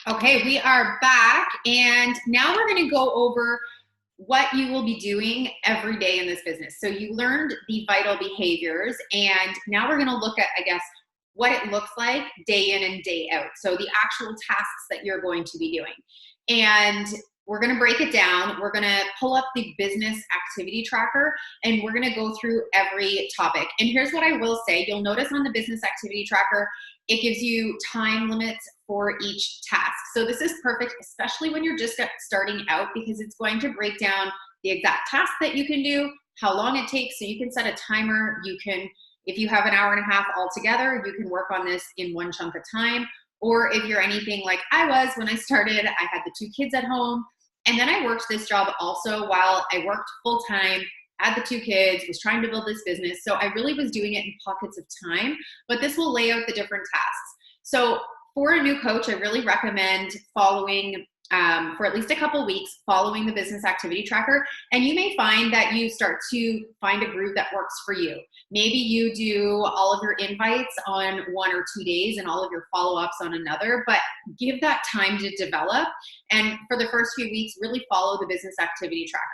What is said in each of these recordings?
Okay, we are back, and now we're going to go over what you will be doing every day in this business. So you learned the vital behaviors, and now we're going to look at, I guess, what it looks like day in and day out. So the actual tasks that you're going to be doing. And we're going to break it down. We're going to pull up the business activity tracker, and we're going to go through every topic. And here's what I will say. You'll notice on the business activity tracker, it gives you time limits for each task. So this is perfect, especially when you're just starting out, because it's going to break down the exact task that you can do, how long it takes, so you can set a timer. You can, if you have an hour and a half all together, you can work on this in one chunk of time. Or if you're anything like I was when I started, I had the 2 kids at home, and then I worked this job also while I worked full-time, had the 2 kids, was trying to build this business. So I really was doing it in pockets of time, but this will lay out the different tasks. So for a new coach, I really recommend following for at least a couple weeks, following the business activity tracker. And you may find that you start to find a groove that works for you. Maybe you do all of your invites on 1 or 2 days and all of your follow-ups on another, but give that time to develop. And for the first few weeks, really follow the business activity tracker.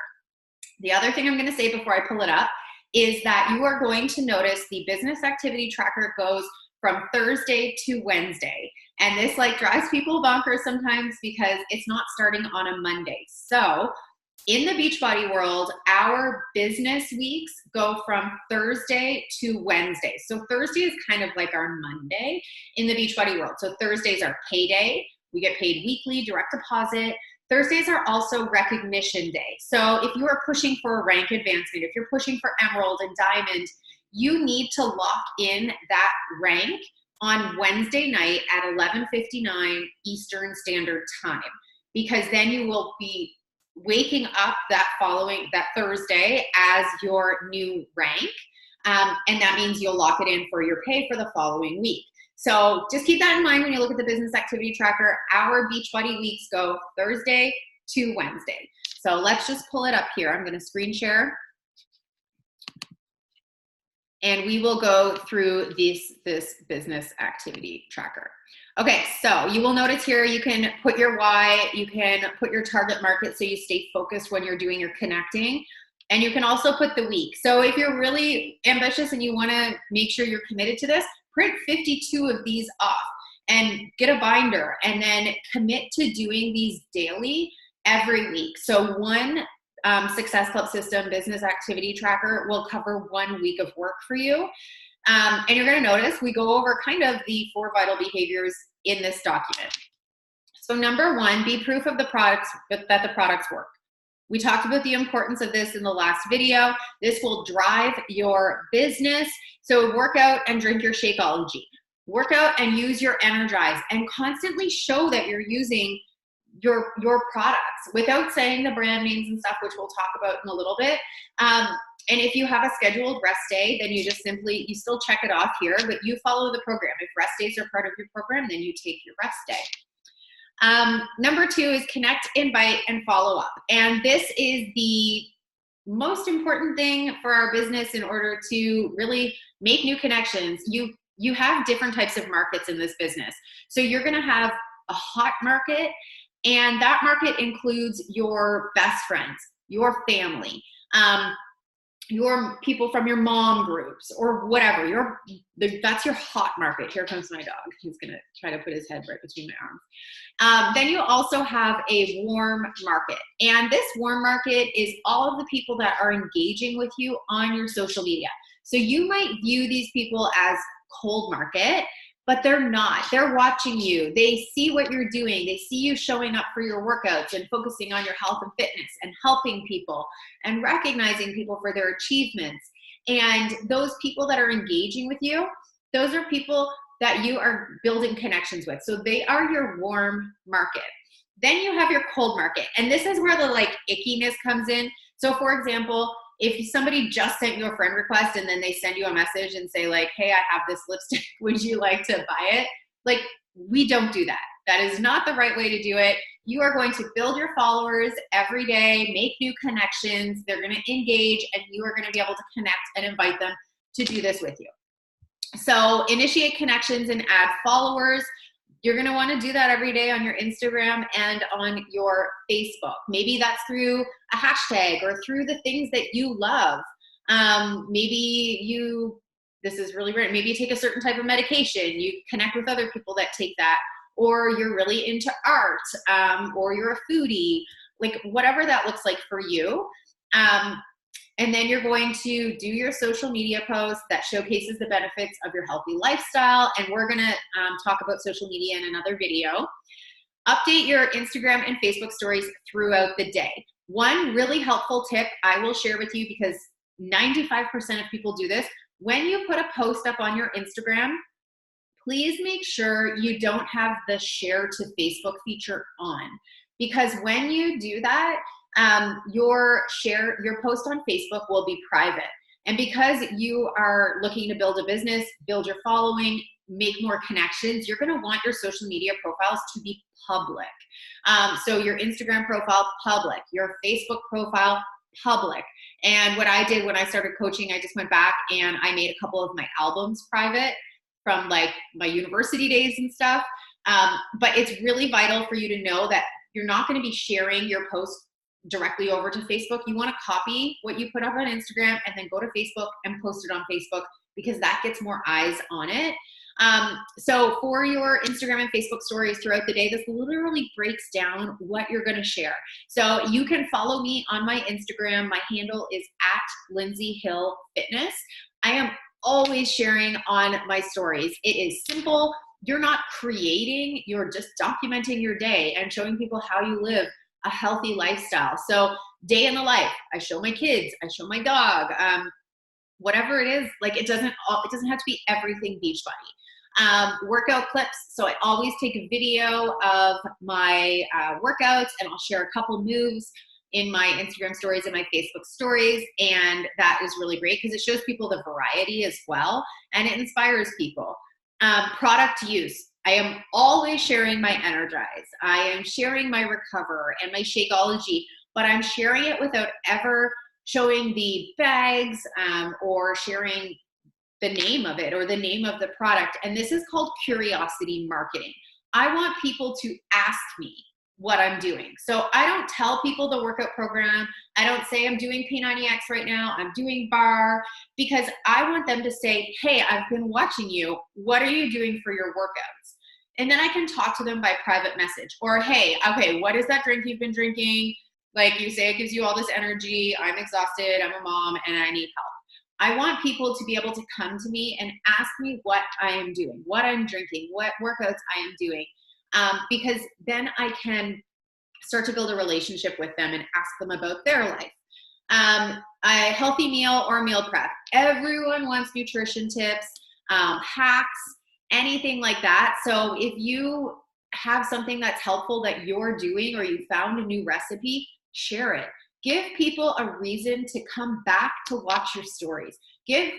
The other thing I'm going to say before I pull it up is that you are going to notice the business activity tracker goes from Thursday to Wednesday. And this drives people bonkers sometimes because it's not starting on a Monday. So in the Beachbody world, our business weeks go from Thursday to Wednesday. So Thursday is kind of like our Monday in the Beachbody world. So Thursdays are payday. We get paid weekly, direct deposit. Thursdays are also recognition day. So if you are pushing for a rank advancement, if you're pushing for emerald and diamond, you need to lock in that rank on Wednesday night at 11:59 Eastern Standard Time, because then you will be waking up that Thursday as your new rank. And that means you'll lock it in for your pay for the following week. So just keep that in mind when you look at the business activity tracker. Our Beachbody weeks go Thursday to Wednesday. So let's just pull it up here. I'm going to screen share, and we will go through this business activity tracker. Okay, so you will notice here you can put your why, you can put your target market so you stay focused when you're doing your connecting, and you can also put the week. So if you're really ambitious and you want to make sure you're committed to this, print 52 of these off and get a binder, and then commit to doing these daily every week. So one Success Club System business activity tracker will cover 1 week of work for you. And you're going to notice we go over kind of the 4 vital behaviors in this document. So number 1, be proof of the products that the products work. We talked about the importance of this in the last video. This will drive your business. So work out and drink your Shakeology. Work out and use your Energize, and constantly show that you're using your products without saying the brand names and stuff, which we'll talk about in a little bit. And if you have a scheduled rest day, then you still check it off here, but you follow the program. If rest days are part of your program, then you take your rest day. Number 2 is connect, invite, and follow up. And this is the most important thing for our business in order to really make new connections. You have different types of markets in this business. So you're going to have a hot market, and that market includes your best friends, your family, your people from your mom groups, or whatever. That's your hot market. Here comes my dog. He's going to try to put his head right between my arms. Then you also have a warm market. And this warm market is all of the people that are engaging with you on your social media. So you might view these people as cold market, but they're not. They're watching you. They see what you're doing. They see you showing up for your workouts and focusing on your health and fitness and helping people and recognizing people for their achievements. And those people that are engaging with you, those are people that you are building connections with. So they are your warm market. Then you have your cold market. And this is where the ickiness comes in. So for example, if somebody just sent you a friend request and then they send you a message and say hey, I have this lipstick, would you like to buy it? We don't do that. That is not the right way to do it. You are going to build your followers every day, make new connections. They're going to engage, and you are going to be able to connect and invite them to do this with you. So initiate connections and add followers. You're going to want to do that every day on your Instagram and on your Facebook. Maybe that's through a hashtag or through the things that you love. This is really weird. Maybe you take a certain type of medication. You connect with other people that take that, or you're really into art, or you're a foodie, like whatever that looks like for you. And then you're going to do your social media post that showcases the benefits of your healthy lifestyle. And we're going to talk about social media in another video. Update your Instagram and Facebook stories throughout the day. One really helpful tip I will share with you, because 95% of people do this. When you put a post up on your Instagram, please make sure you don't have the share to Facebook feature on, because when you do that, your post on Facebook will be private. And because you are looking to build a business, build your following, make more connections, you're going to want your social media profiles to be public. So your Instagram profile, public, your Facebook profile, public. And what I did when I started coaching, I just went back and I made a couple of my albums private from like my university days and stuff. But it's really vital for you to know that you're not going to be sharing your post directly over to Facebook. You want to copy what you put up on Instagram and then go to Facebook and post it on Facebook, because that gets more eyes on it. So for your Instagram and Facebook stories throughout the day, this literally breaks down what you're going to share. So you can follow me on my Instagram. My handle is @LindsayHillFitness. I am always sharing on my stories. It is simple. You're not creating, you're just documenting your day and showing people how you live a healthy lifestyle. So day in the life, I show my kids, I show my dog, whatever it is. Like it doesn't have to be everything Beachbody. Workout clips. So I always take a video of my workouts, and I'll share a couple moves in my Instagram stories and my Facebook stories. And that is really great because it shows people the variety as well, and it inspires people. Product use. I am always sharing my Energize. I am sharing my Recover and my Shakeology, but I'm sharing it without ever showing the bags or sharing the name of it or the name of the product. And this is called curiosity marketing. I want people to ask me what I'm doing. So I don't tell people the workout program. I don't say I'm doing P90X right now, I'm doing bar, because I want them to say, hey, I've been watching you. What are you doing for your workouts? And then I can talk to them by private message. Or, hey, okay, what is that drink you've been drinking? Like you say, it gives you all this energy. I'm exhausted, I'm a mom, and I need help. I want people to be able to come to me and ask me what I am doing, what I'm drinking, what workouts I am doing, because then I can start to build a relationship with them and ask them about their life. A healthy meal or meal prep. Everyone wants nutrition tips, hacks, anything like that. So if you have something that's helpful that you're doing, or you found a new recipe, share it. Give people a reason to come back to watch your stories. Give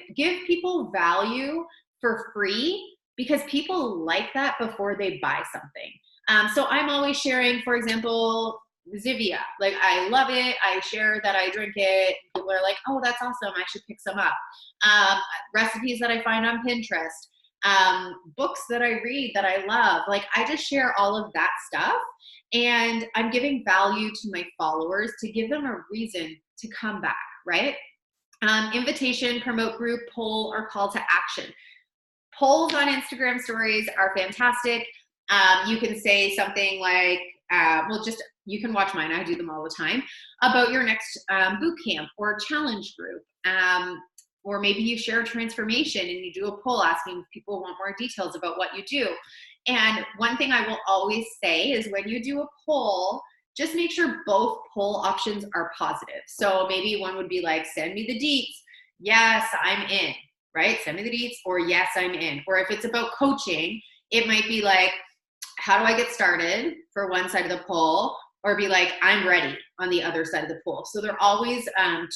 people value for free, because people like that before they buy something. So I'm always sharing, for example, Zivia. Like, I love it. I share that I drink it. People are like, oh, that's awesome. I should pick some up. Recipes that I find on Pinterest. Books that I read that I love. Like, I just share all of that stuff. And I'm giving value to my followers to give them a reason to come back, right? Invitation, promote group, poll, or call to action. Polls on Instagram stories are fantastic. You can say something like, you can watch mine, I do them all the time, about your next boot camp or challenge group. Or maybe you share a transformation and you do a poll asking if people want more details about what you do. And one thing I will always say is, when you do a poll, just make sure both poll options are positive. So maybe one would be like, send me the deets. Yes, I'm in, right? Send me the deets, or yes, I'm in. Or if it's about coaching, it might be like, how do I get started for one side of the poll, or be like, I'm ready on the other side of the poll. So they're always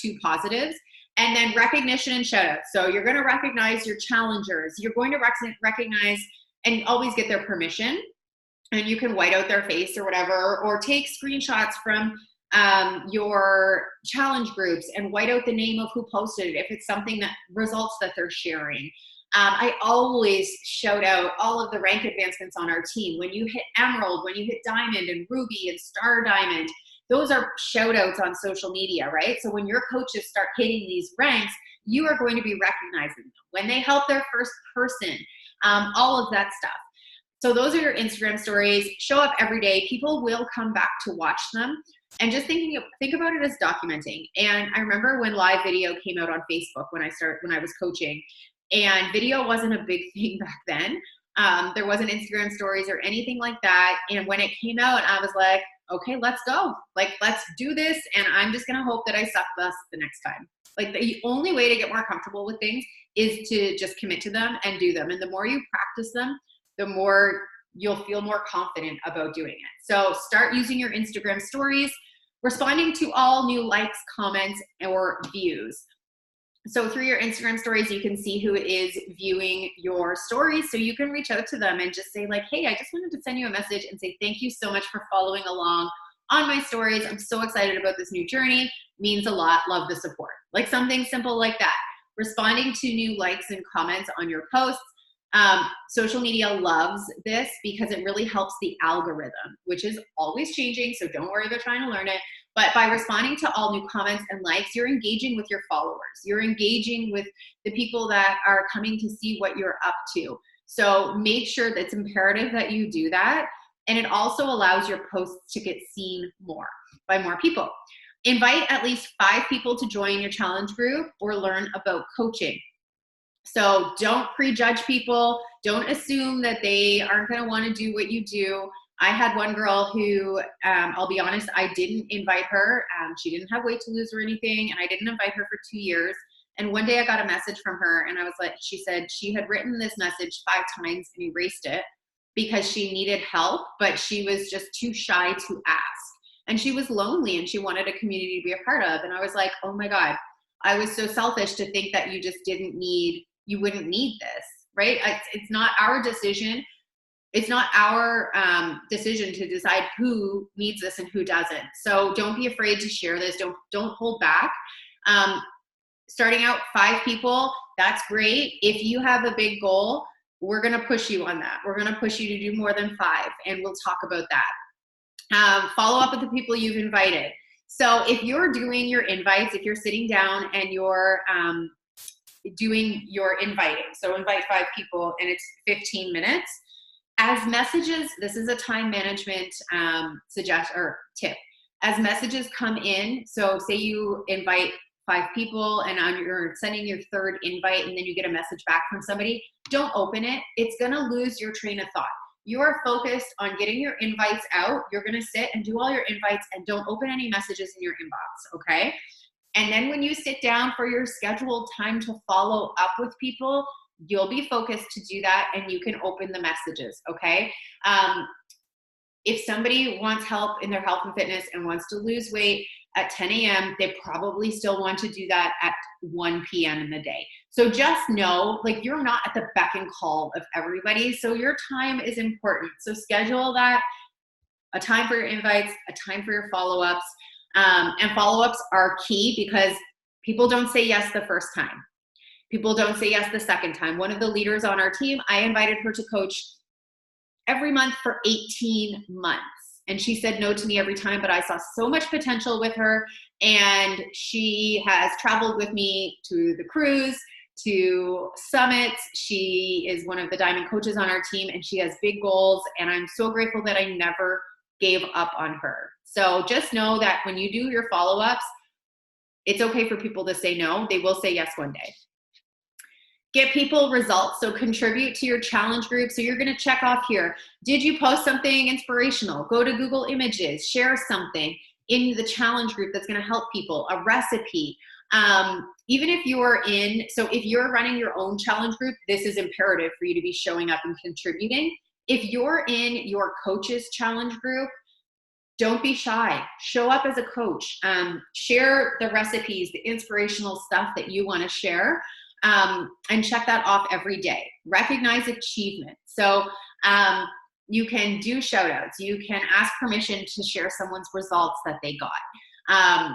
two positives. And then recognition and shout out. So you're going to recognize your challengers. You're going to recognize and always get their permission. And you can white out their face or whatever, or take screenshots from your challenge groups and white out the name of who posted it if it's something that results that they're sharing. I always shout out all of the rank advancements on our team. When you hit Emerald, when you hit Diamond and Ruby and Star Diamond, those are shout outs on social media, right? So when your coaches start hitting these ranks, you are going to be recognizing them. When they help their first person, all of that stuff. So those are your Instagram stories. Show up every day. People will come back to watch them. And just think about it as documenting. And I remember when live video came out on Facebook when I was coaching, and video wasn't a big thing back then. There wasn't Instagram stories or anything like that. And when it came out, I was like, okay, let's go. Like, let's do this. And I'm just going to hope that I suck less the next time. Like, the only way to get more comfortable with things is to just commit to them and do them. And the more you practice them, the more you'll feel more confident about doing it. So start using your Instagram stories, responding to all new likes, comments, or views. So through your Instagram stories, you can see who is viewing your stories. So you can reach out to them and just say like, hey, I just wanted to send you a message and say, thank you so much for following along on my stories. I'm so excited about this new journey. Means a lot. Love the support. Like something simple like that. Responding to new likes and comments on your posts. Social media loves this because it really helps the algorithm, which is always changing. So don't worry about trying to learn it. But by responding to all new comments and likes, you're engaging with your followers. You're engaging with the people that are coming to see what you're up to. So make sure that it's imperative that you do that. And it also allows your posts to get seen more by more people. Invite at least 5 people to join your challenge group or learn about coaching. So don't prejudge people. Don't assume that they aren't going to want to do what you do. I had one girl who, I'll be honest, I didn't invite her. She didn't have weight to lose or anything, and I didn't invite her for 2 years. And one day I got a message from her, and I was like, she said she had written this message 5 times and erased it because she needed help, but she was just too shy to ask. And she was lonely, and she wanted a community to be a part of. And I was like, oh my God, I was so selfish to think that you wouldn't need this, right? It's not our decision. It's not our decision to decide who needs this and who doesn't. So don't be afraid to share this. Don't hold back. Starting out 5 people, that's great. If you have a big goal, we're going to push you on that. We're going to push you to do more than 5, and we'll talk about that. Follow up with the people you've invited. So if you're doing your invites, if you're sitting down and you're doing your inviting, so invite 5 people and it's 15 minutes, as messages, this is a time management tip. As messages come in, so say you invite 5 people and you're sending your 3rd invite and then you get a message back from somebody, don't open it. It's going to lose your train of thought. You are focused on getting your invites out. You're going to sit and do all your invites and don't open any messages in your inbox, okay? And then when you sit down for your scheduled time to follow up with people, you'll be focused to do that and you can open the messages, okay? If somebody wants help in their health and fitness and wants to lose weight at 10 a.m., they probably still want to do that at 1 p.m. in the day. So just know, like, you're not at the beck and call of everybody. So your time is important. So schedule that, a time for your invites, a time for your follow-ups. And follow-ups are key because people don't say yes the first time. People don't say yes the second time. One of the leaders on our team, I invited her to coach every month for 18 months. And she said no to me every time, but I saw so much potential with her. And she has traveled with me to the cruise, to summits. She is one of the diamond coaches on our team, and she has big goals. And I'm so grateful that I never gave up on her. So just know that when you do your follow-ups, it's okay for people to say no. They will say yes one day. Get people results. So contribute to your challenge group. So you're going to check off here. Did you post something inspirational? Go to Google Images, share something in the challenge group that's going to help people, a recipe. Even if if you're running your own challenge group, this is imperative for you to be showing up and contributing. If you're in your coach's challenge group, don't be shy. Show up as a coach. Share the recipes, the inspirational stuff that you want to share. And check that off every day. Recognize achievement. So you can do shout outs. You can ask permission to share someone's results that they got.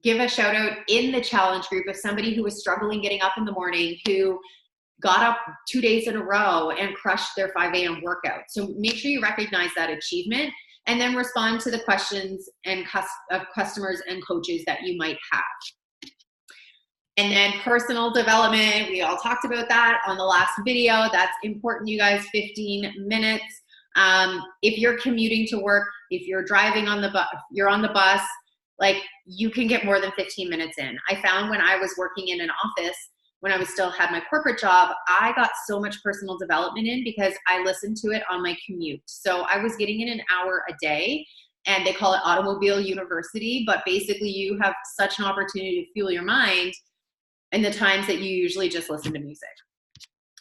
Give a shout out in the challenge group of somebody who was struggling getting up in the morning, who got up 2 days in a row and crushed their 5 a.m. workout. So make sure you recognize that achievement and then respond to the questions and of customers and coaches that you might have. And then personal development, we all talked about that on the last video. That's important, you guys, 15 minutes. If you're commuting to work, if you're driving on the bus, you're on the bus, like you can get more than 15 minutes in. I found when I was working in an office, when I was still had my corporate job, I got so much personal development in because I listened to it on my commute. So I was getting in an hour a day, and they call it Automobile University, but basically you have such an opportunity to fuel your mind in the times that you usually just listen to music.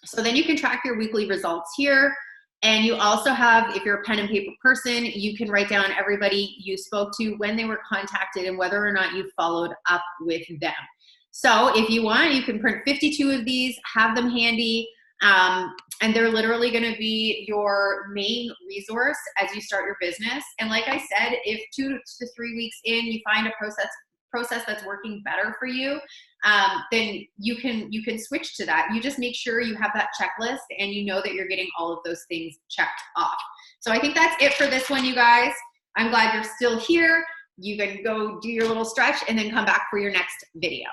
So then you can track your weekly results here. And you also have, if you're a pen and paper person, you can write down everybody you spoke to, when they were contacted, and whether or not you followed up with them. So if you want, you can print 52 of these, have them handy, and they're literally going to be your main resource as you start your business. And like I said, if 2 to 3 weeks in, you find a process that's working better for you, then you can switch to that. You just make sure you have that checklist and you know that you're getting all of those things checked off. So I think that's it for this one, you guys. I'm glad you're still here. You can go do your little stretch and then come back for your next video.